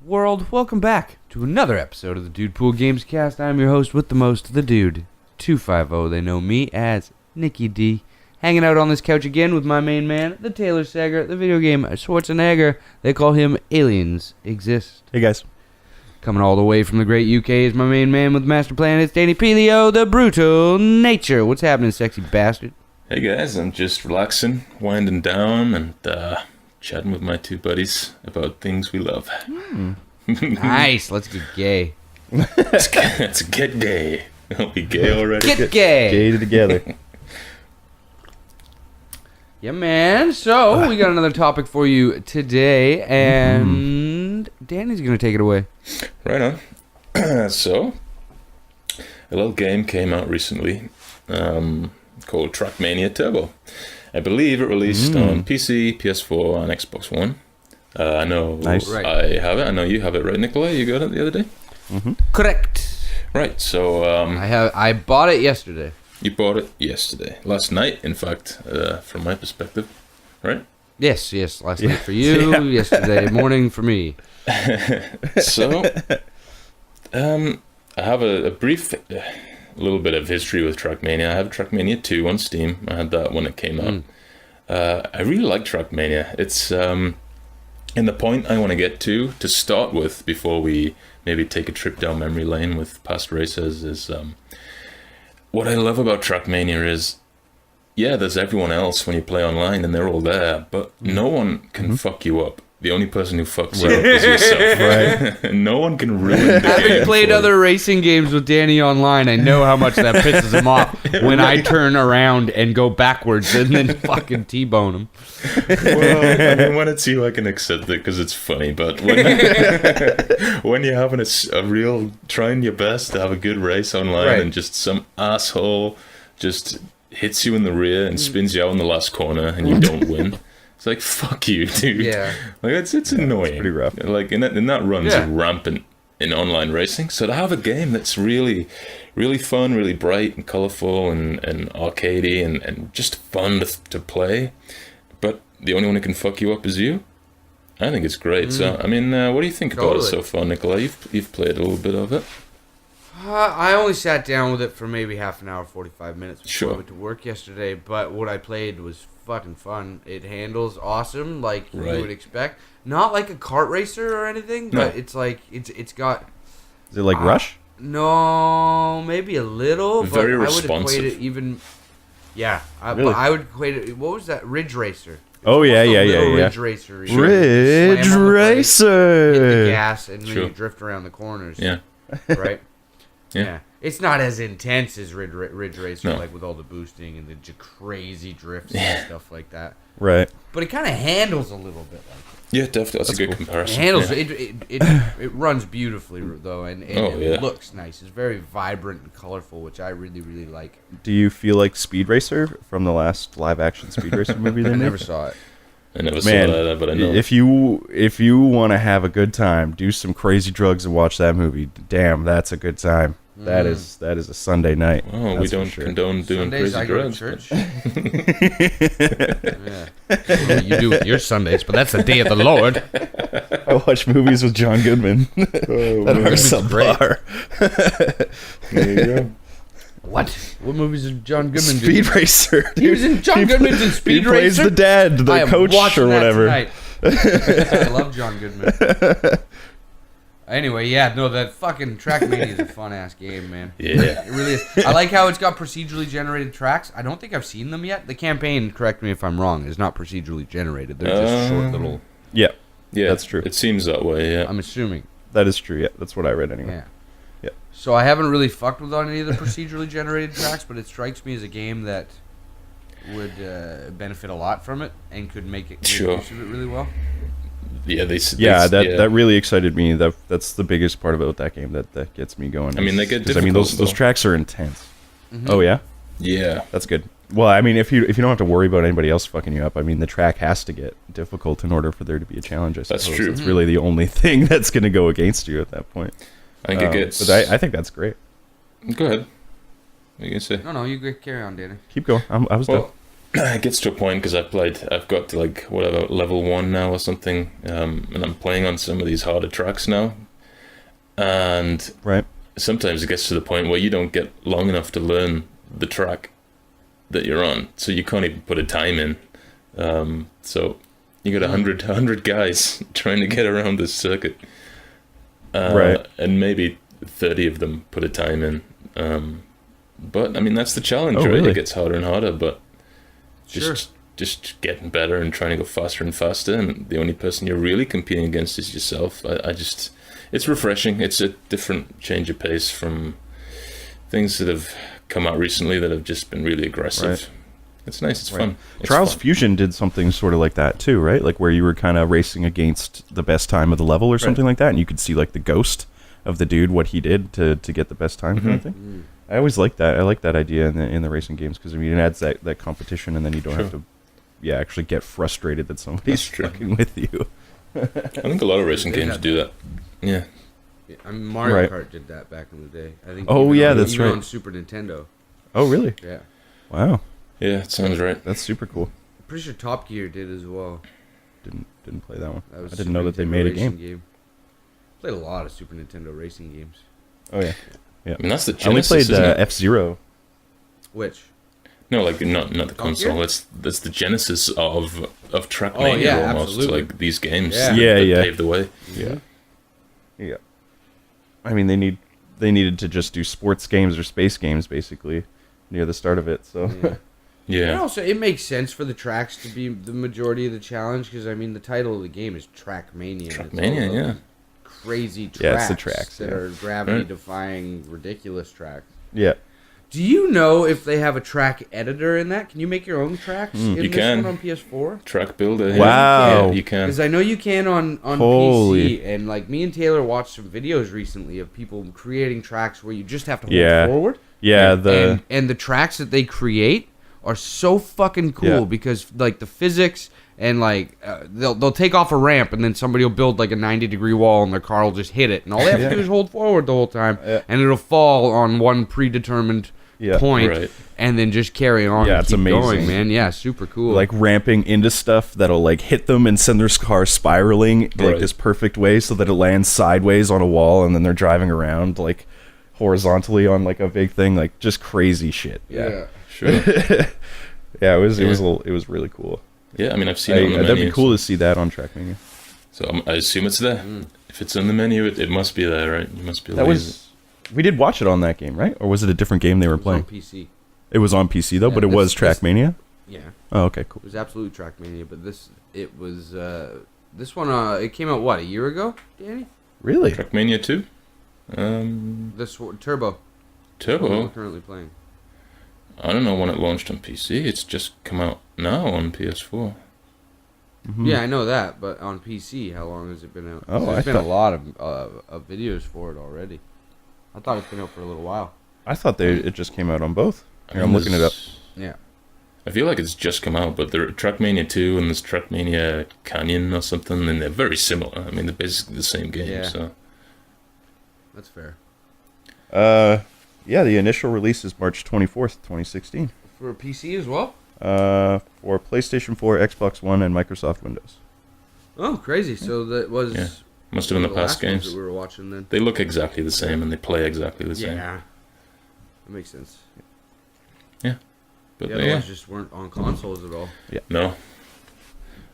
world? Welcome back to another episode of the DUDEPOOL Gamescast. I'm your host with the most, the Dude 250. They know me as Nicky D. Hanging out on this couch again with my main man, the Taylor Sager, the video game Schwarzenegger. They call him Aliens Exist. Hey guys. Coming all the way from the great UK is my main man with Master Plan. It's Danny Pelio, the Brutal Nature. What's happening, sexy bastard? Hey guys, I'm just relaxing, winding down, and chatting with my two buddies about things we love. Nice, let's get gay. Let's get gay. Are we gay already? Get gay! Gay together. Yeah, man. So, we got another topic for you today, and Danny's going to take it away. Right on. So, a little game came out recently called Trackmania Turbo. I believe it released on PC, PS4, and Xbox One. I know I have it. I know you have it, right, Nikolai? You got it the other day? Correct. Right, so... I bought it yesterday. You bought it yesterday. Last night, in fact, from my perspective, right? Yes, last night for you, yesterday morning for me. So, I have a brief little bit of history with Trackmania. I have Trackmania 2 on Steam. I had that when it came out. I really like Trackmania. It's in the point I want to get to start with before we maybe take a trip down memory lane with past races is what I love about Trackmania is, yeah, there's everyone else when you play online and they're all there, but no one can fuck you up. The only person who fucks you up is yourself, right? No one can ruin the game. Having played other racing games with Danny online, I know how much that pisses him off when I turn around and go backwards and then fucking T-bone him. Well, I mean, when it's you, I can accept it because it's funny, but when you're having a real, trying your best to have a good race online and just some asshole just hits you in the rear and spins you out in the last corner and you don't win. It's like, fuck you, dude. Yeah. Like, it's annoying. It's pretty rough. Like, and that runs rampant in online racing. So to have a game that's really, really fun, really bright and colorful and arcadey and just fun to play, but the only one who can fuck you up is you, I think it's great. So, I mean, what do you think about it so far, Nikolai? You've played a little bit of it. I only sat down with it for maybe half an hour, 45 minutes before I went to work yesterday, but what I played was fucking fun. It handles awesome, like you would expect. Not like a kart racer or anything, but it's like it's got. Is it like Rush? No, maybe a little. Very but responsive. I would equate it even. Yeah, really? But I would equate it. What was that? Ridge Racer. Oh yeah. Ridge Racer. Ridge Racer. Hit the gas and then you drift around the corners. Yeah. Right. Yeah. It's not as intense as Ridge Racer, like with all the boosting and the crazy drifts and stuff like that. Right. But it kind of handles a little bit like it. Yeah, definitely. That's a good comparison. It handles it runs beautifully though, and it looks nice. It's very vibrant and colorful, which I really, really like. Do you feel like Speed Racer from the last live-action Speed Racer movie they made? I never saw it. I never saw that, but I know. If you want to have a good time, do some crazy drugs and watch that movie. Damn, that's a good time. That is a Sunday night. Oh, we don't condone doing Sundays crazy I go to drugs. church. Well, you do it your Sundays, but that's the day of the Lord. I watch movies with John Goodman that are subpar. There you go. What movies did John Goodman do? Speed Racer. He was in John Goodman's in Speed Racer? He plays the dad, the coach or whatever. I love John Goodman. Anyway, that fucking Trackmania is a fun-ass game, man. Yeah. It really is. I like how it's got procedurally generated tracks. I don't think I've seen them yet. The campaign, correct me if I'm wrong, is not procedurally generated. They're just short little... Yeah, Yeah, that's true. It seems that way, yeah. I'm assuming. That is true, yeah. That's what I read anyway. Yeah. So I haven't really fucked with on any of the procedurally generated tracks, but it strikes me as a game that would benefit a lot from it and could make use of it really well. Yeah, that really excited me. That's the biggest part about that game that gets me going. I mean, they get difficult. I mean, those tracks are intense. Oh yeah, yeah, that's good. Well, I mean, if you don't have to worry about anybody else fucking you up, I mean, the track has to get difficult in order for there to be a challenge. I suppose. That's true. It's really the only thing that's going to go against you at that point. I think it gets. But I think that's great. Go ahead. What are you gonna say? No, you carry on, Danny. Keep going. I was done. it gets to a point because I've got to like whatever level 1 now or something, and I'm playing on some of these harder tracks now, and Right. sometimes it gets to the point where you don't get long enough to learn the track that you're on, so you can't even put a time in. So you got 100 guys trying to get around this circuit, Right. and maybe 30 of them put a time in. But I mean, that's the challenge, Oh, right? really? It gets harder and harder, but Sure. just getting better and trying to go faster and faster. And the only person you're really competing against is yourself. It's refreshing. It's a different change of pace from things that have come out recently that have just been really aggressive. Right. It's nice. It's Right. fun. It's Trials fun. Fusion did something sort of like that too, right? Like where you were kind of racing against the best time of the level or something like that, and you could see like the ghost of the dude, what he did to get the best time kind of thing. I always like that. I like that idea in the racing games because I mean it adds that competition, and then you don't have to, actually get frustrated that somebody's That's true. fucking with you. I think a lot of racing They games have do that. Yeah. I mean, Mario Right. Kart did that back in the day. I think. Oh, even yeah, on- that's even right. on Super Nintendo. Oh, really? Yeah, Wow, Yeah, it sounds right. that's super cool. I'm pretty sure Top Gear did as well. Didn't play that one. That was I didn't Super know that they Nintendo made a racing game. Played a lot of Super Nintendo racing games. Oh yeah, I mean, that's the I only Genesis, played isn't it? F-Zero. No, Which? like not the Top console. Gear? That's the genesis of Trackmania Oh, yeah, almost. absolutely. Like these games Yeah. that Yeah. paved the way. Yeah. Yeah. I mean, they needed to just do sports games or space games basically near the start of it. So Yeah. Yeah. And also, it makes sense for the tracks to be the majority of the challenge because I mean, the title of the game is Trackmania. It's all Trackmania, about yeah. Crazy tracks. Yeah, it's the tracks, that yeah. are gravity-defying, ridiculous tracks. yeah. Do you know if they have a track editor in that? Can you make your own tracks in You this can. one on PS4? Track builder. yeah. Wow. Yeah, you can. Because I know you can on Holy. PC, and like me and Taylor watched some videos recently of people creating tracks where you just have to hold Yeah. forward. Yeah, and the tracks that they create are so fucking cool Yeah. because like the physics and like they'll take off a ramp and then somebody will build like a 90-degree wall and their car will just hit it and all they have to do is hold forward the whole time and it'll fall on one predetermined point Right. and then just carry on. Yeah, and it's keep amazing. going, man. Yeah, super cool. like ramping into stuff that'll like hit them and send their car spiraling like Right. this perfect way so that it lands sideways on a wall and then they're driving around like horizontally on like a big thing, like just crazy shit. yeah. Sure. Yeah, it was Yeah. it was really cool. Yeah, I mean, I've seen it on the That'd menu. be cool to see that on Trackmania. So I assume it's there. If it's on the menu, it must be there, right? You must be able That to use was we did watch it on that game, right? Or was it a different game they were It was on playing? PC. It was on PC though, Yeah, but it was this- Trackmania. Yeah. Oh, okay, cool. It was absolute Trackmania, but this one it came out what, a year ago, Danny? Really? it. Trackmania 2? This one, Turbo. Turbo? We're currently playing. I don't know when it launched on PC. It's just come out now on PS4. Mhm. Yeah, I know that, but on PC, how long has it been out? Oh, There's I been a thought- lot of videos for it already. I thought it's been out for a little while. I thought it just came out on both. I Here, mean, I'm looking it up. there's- Yeah. I feel like it's just come out, but there are Trackmania 2 and there's Trackmania Canyon or something, and they're very similar. I mean, they're basically the same game, Yeah. so... That's fair. Yeah, the initial release is March 24th, 2016. For PC as well? For PlayStation 4, Xbox One, and Microsoft Windows. Oh, crazy. So that was Yeah. Must have been the past last ones games. that we were watching then. They look exactly the same, and they play exactly the same. Yeah. That makes sense. But The other ones just weren't on consoles at all. no.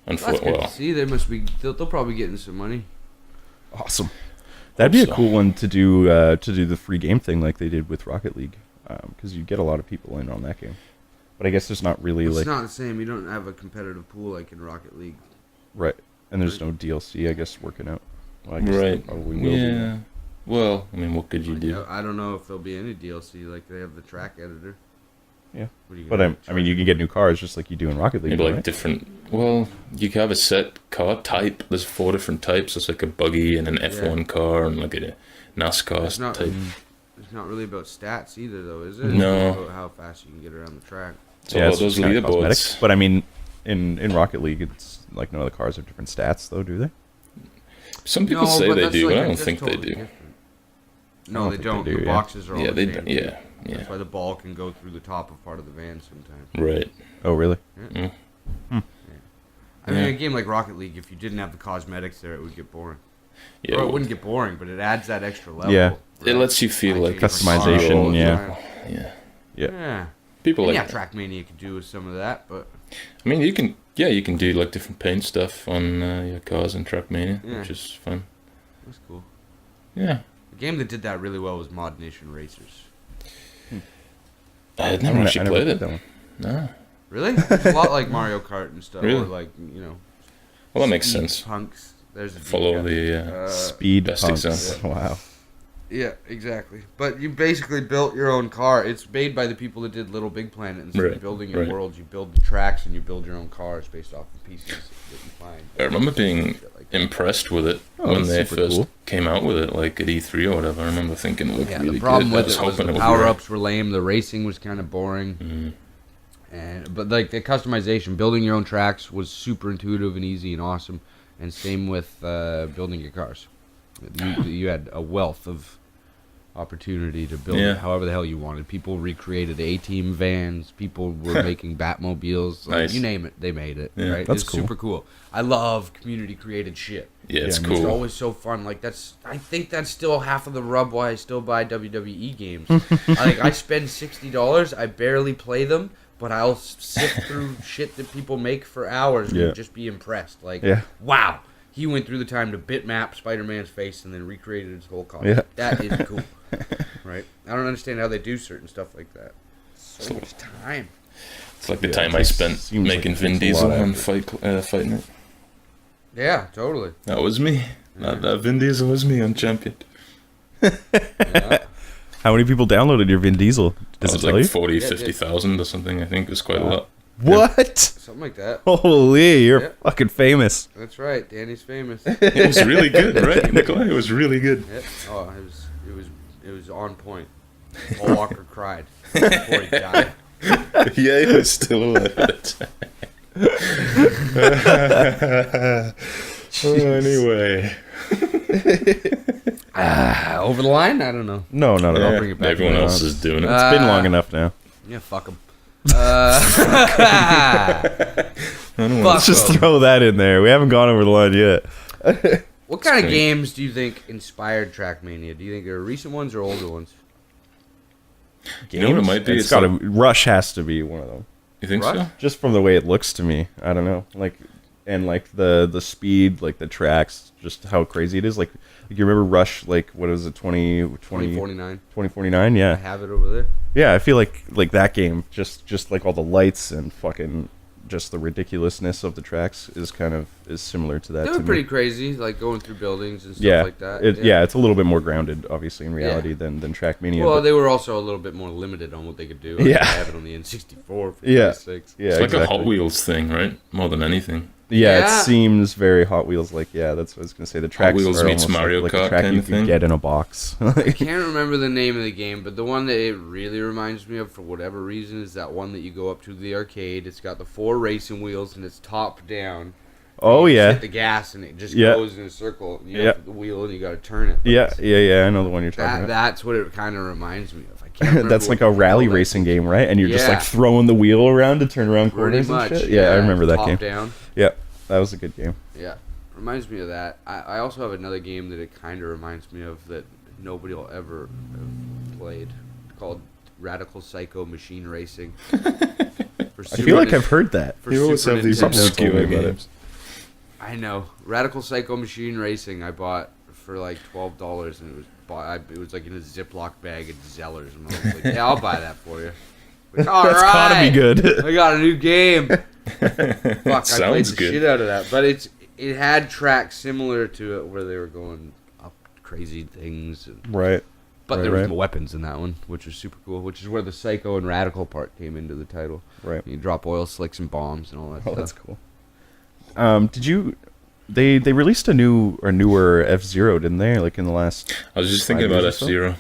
That's Unfortunately, good well, to see. They must be. They'll probably get in some money. Awesome. That'd be a so. cool one to do the free game thing like they did with Rocket League, because you get a lot of people in on that game. But I guess there's not really It's like not the same. You don't have a competitive pool like in Rocket League. right, and there's no DLC. I guess working out. Well, I guess there right. probably will be. Yeah. Well, I mean, what could you do? I don't know if there'll be any DLC. Like they have the track editor. Yeah. What are you But gonna I mean, you can get new cars just like you do in Rocket League, Maybe like right? different. Well, you can have a set car type. There's 4 different types. It's like a buggy and an F1 car and like a NASCAR It's not- type. It's not really about stats either, though, is it? No. It's about how fast you can get around the track. So all it's those just kinda cosmetic. leaderboards. But I mean, in Rocket League, it's like none of the cars have different stats, though, do they? Some people say but they that's do, but I like- don't that's think they totally do. different. No, they think don't. they do, The yeah. boxes are all Yeah, the they same. don't. Yeah, That's yeah. why the ball can go through the top of part of the van sometimes. Right. Oh, really? Mm. I mean, Yeah. a game like Rocket League, if you didn't have the cosmetics there, it would get boring. Yeah. Or it well, wouldn't get boring, but it adds that extra level. Yeah. it lets you feel like Customization, all the yeah. time. Yeah. Yeah. Yeah. People And like. yeah, Trackmania could do with some of that, but I mean, you can. Yeah, you can do like different paint stuff on your cars in Trackmania, Yeah. which is fun. that's cool. Yeah. The game that did that really well was Mod Nation Racers. I had never actually played it. that one. No. Really? It's a lot like Mario Kart and stuff. Really? Or like, you know. Well, that makes Speed sense. Punks. There's a Follow deep cut. the. Speed best Punks. example. Wow. Yeah, exactly. But you basically built your own car. It's made by the people that did Little Big Planet. Instead Right, of building your right. worlds, you build the tracks and you build your own cars based off the pieces that you find. I remember being Shit like that. impressed with it Oh, when that's they super first cool. came out with it, like at E3 or whatever. I remember thinking it looked Yeah, really the problem good. I with was it was hoping the it would power be ups were lame. The racing was kind of boring. Mm. But like the customization, building your own tracks was super intuitive and easy and awesome. And same with building your cars. You had a wealth of opportunity to build Yeah. it however the hell you wanted. People recreated A-Team vans. People were making Batmobiles. Like, Nice. you name it, they made it. Yeah, right? that's It's cool. super cool. I love community created shit. Yeah, it's Yeah, cool. It's always so fun. Like I think that's still half of the rub why I still buy WWE games. I spend $60. I barely play them, but I'll sift through shit that people make for hours Yeah. and just be impressed. Like, Yeah. wow, he went through the time to bitmap Spider-Man's face and then recreated his whole costume. Yeah. That is cool, right? I don't understand how they do certain stuff like that. So much time. It's like the Yeah, time it I spent seems like making it Vin takes a Diesel lot of and effort. fighting it. Yeah, totally. That was me. That Vin Diesel was me on Champion. Yeah. How many people downloaded your Vin Diesel? It Does it was tell like you? 40, Yeah, 50,000 or something. I think it was quite a Wow. lot. What? Something like that. Holy, you're Yeah. fucking famous. That's right. Danny's famous. It was really good, right, Nikolai? It was really good. Yep. Oh, it was on point. Paul Walker cried before he died. Yeah, he was still alive at the time. Anyway. Over the line? I don't know. No, not at all. I'll bring it back Everyone to else that. is doing it. It's been long enough now. Yeah, fuck him. I don't want Let's just throw that in there. We haven't gone over the line yet. What kind of great. games do you think inspired Trackmania? Do you think they're recent ones or older ones? You know what it might be? It's It's got like- to Rush has to be one of them. You think Rush? so? Just from the way it looks to me. I don't know. Like, and like the speed, like the tracks, just how crazy it is. Like you remember Rush? Like what is it? 2049. 2049? I Yeah, have it over there. yeah. I feel like that game, just like all the lights and fucking just the ridiculousness of the tracks is similar to that. They to were me. pretty crazy, like going through buildings and stuff Yeah, like that. it's a little bit more grounded, obviously, in reality Yeah. than Trackmania. Well, but- they were also a little bit more limited on what they could do. Yeah. I have it on the N64 for Yeah. Christ's sakes. yeah, It's like exactly. a Hot Wheels thing, right? More than anything. Yeah, Yeah. it seems very Hot Wheels. Like, yeah, that's what I was gonna say. The tracks Wheels are meets almost Mario like a Kart track kind you of could thing. get in a box. I can't remember the name of the game, but the one that it really reminds me of for whatever reason is that one that you go up to the arcade. It's got the 4 racing wheels and it's top down. Oh You just yeah, hit the gas and it just Yeah. goes in a circle. You Yeah. hit the wheel and you got to turn it. yeah. I know the one you're talking That, about. that's what it kind of reminds me of. I can't remember That's like what a the rally hell that racing thing- game, right? And you're just Yeah. like throwing the wheel around to turn around Pretty corners much. and shit. Yeah, I remember that top game. down. Yeah, that was a good game. Yeah, reminds me of that. I also have another game that it kind of reminds me of that nobody will ever have played, called Radical Psycho Machine Racing. I feel like I've heard that. For You always Super have these Nintendo. obscure Told me about it. games. I know Radical Psycho Machine Racing. I bought for like $12, and it was like in a Ziploc bag at Zellers. And I was like, yeah, I'll buy that for you. Like, all That's gotta be right, good. I got a new game. Fuck, I played Sounds the good. shit out of that. But it had tracks similar to it where they were going up crazy things. Right. But Right, there was right. no weapons in that one, which was super cool. Which is where the psycho and radical part came into the title. Right. You drop oil slicks and bombs and all that Oh, stuff. that's cool. Did you? They released a newer F-Zero, didn't they? Like in the last. I was just 5 thinking about years or so? F-Zero.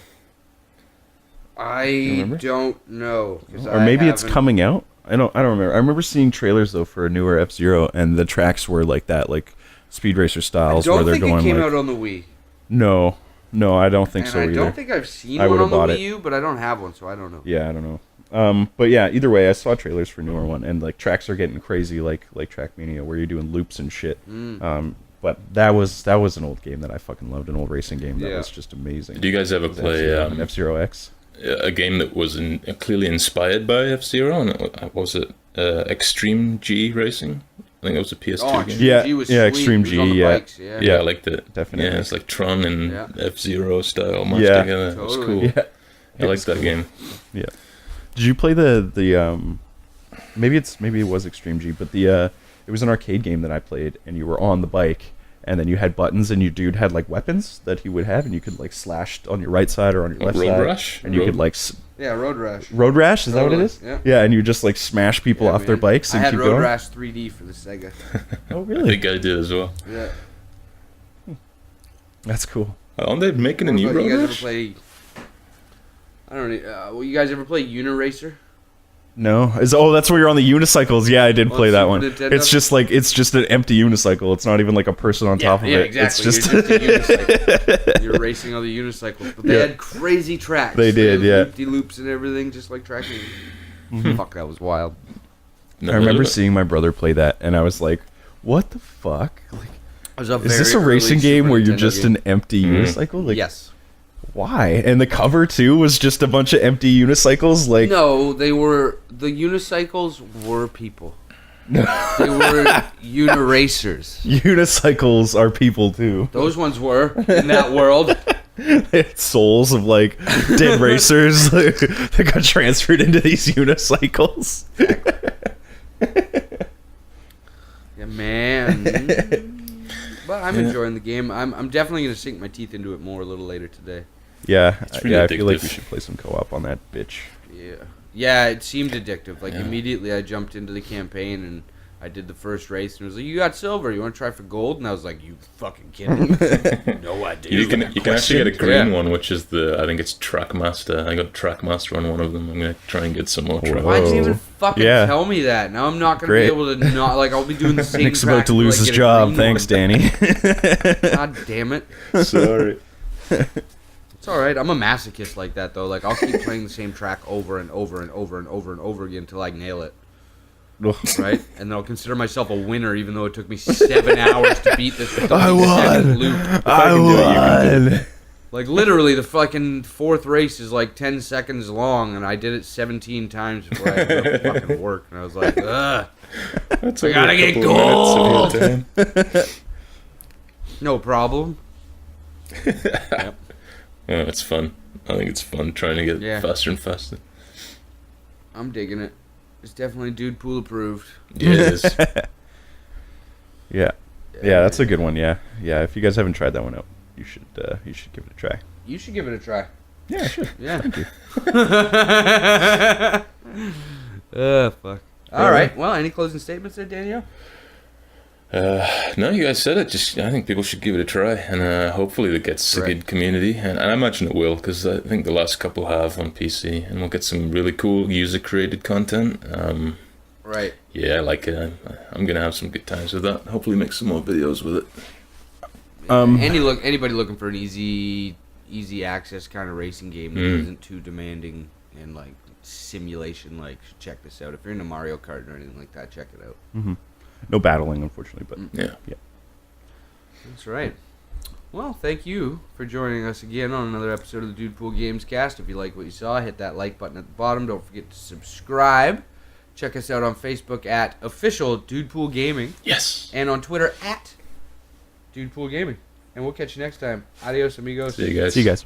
I remember? don't know. 'Cause Or I maybe it's haven't- coming out. I don't remember. I remember seeing trailers though for a newer F-Zero, and the tracks were like that, like Speed Racer I styles, where don't they're think it going came like. out on the Wii. No, No, I don't think And so I either. don't think I've seen I one would've on the bought Wii U, but I don't have one, so I don't know. Yeah, I don't know. But yeah, either way, I saw trailers for newer one, and like tracks are getting crazy, like Trackmania, where you're doing loops and shit. But that was an old game that I fucking loved, an old racing game that was just amazing. Do you guys ever play F-Zero X? A game that was clearly inspired by F-Zero? And what was it Extreme G Racing? I think it was a PS2 game. Yeah, G was yeah, sweet. Extreme It was on the G, yeah. bikes, yeah. Yeah, I liked it. Definitely. Yeah, it's like Tron and Yeah. F-Zero style mashed Yeah. together. It was Totally. cool. Yeah. I liked that game. Yeah. Did you play the maybe it was Extreme G, but it was an arcade game that I played, and you were on the bike, and then you had buttons, and your dude had like weapons that he would have, and you could like slash on your right side or on your left Road side. Rush? And you could like Yeah, Road Rash. Road Rash, is that what it is? Yeah. Yeah, and you just like smash people off their man. bikes and I had keep Road going. Rash 3D for the Sega. Oh, I really? think I did as well. Yeah. That's cool. Aren't they making a What new about Road you guys ever Rush? play? I don't know. Well, you guys ever play Uniracer? No, that's where you're on the unicycles. Yeah, I did On play that Super one. Nintendo? It's just an empty unicycle. It's not even like a person on top of yeah, it. exactly. It's just You're just a unicycle. You're racing on the unicycles, but they had crazy tracks. They did, yeah. Loop-de-loops and everything, just like tracking. Fuck, that was wild. I remember seeing my brother play that, and I was like, "What the fuck? Like, It was a is this very a racing early game Super where you're Nintendo just game. an empty unicycle? Like, Yes. why?" And the cover too was just a bunch of empty unicycles. Like, No, the unicycles were people. They were uniracers. unicycles are people too. Those ones were in that world. They had souls of like dead racers that got transferred into these unicycles. Yeah, man. But I'm enjoying the game. I'm definitely gonna sink my teeth into it more a little later today. Yeah, really I feel like addictive. we should play some co-op on that bitch. Yeah, it seemed addictive. Like Yeah. immediately, I jumped into the campaign and I did the first race, and it was like, "You got silver. You want to try for gold?" And I was like, "You fucking kidding me?" No idea. You can actually get a green Yeah. one, which is I think it's Trackmaster. I got Trackmaster on one of them. I'm gonna try and get some more track. Why'd you even Whoa. fucking Yeah. tell me that? Now I'm not gonna Great. be able to not like. I'll be doing the same. Nick's track about to lose like, his get a job. green Thanks, one. Danny. God damn it. Sorry. It's all right. I'm a masochist like that though. Like I'll keep playing the same track over and over and over and over and over again until I nail it. Right? And then I'll consider myself a winner even though it took me 7 hours to beat this I won. loop. I won. Like literally the fucking fourth race is like 10 seconds long and I did it 17 times before I had to fucking work. And I was like, ugh. That's I only gotta a get couple of minutes of your gold. time. No problem. Yep. Yeah, it's fun. I think it's fun trying to get Yeah. faster and faster. I'm digging it. It's definitely Dude Pool approved. Yeah, it is. Yeah, that's a good one. Yeah. If you guys haven't tried that one out, you should give it a try. You should give it a try. Yeah, sure. Yeah. Thank you. Fuck. All right. Well, any closing statements there, Daniel? No, you guys said it. I think people should give it a try, and hopefully it gets a good community. And I imagine it will, because I think the last couple have on PC, and we'll get some really cool user-created content. Right. Yeah, like I'm gonna have some good times with that. Hopefully, make some more videos with it. Anybody looking for an easy access kind of racing game that isn't too demanding and like simulation, like should check this out. If you're into Mario Kart or anything like that, check it out. No battling, unfortunately, but Yeah. That's right. Well, thank you for joining us again on another episode of the Dude Pool Gamescast. If you like what you saw, hit that like button at the bottom. Don't forget to subscribe. Check us out on Facebook at official Dude Pool Gaming Yes. and on Twitter at Dude Pool Gaming. And we'll catch you next time. Adios, amigos. See you guys. see you guys.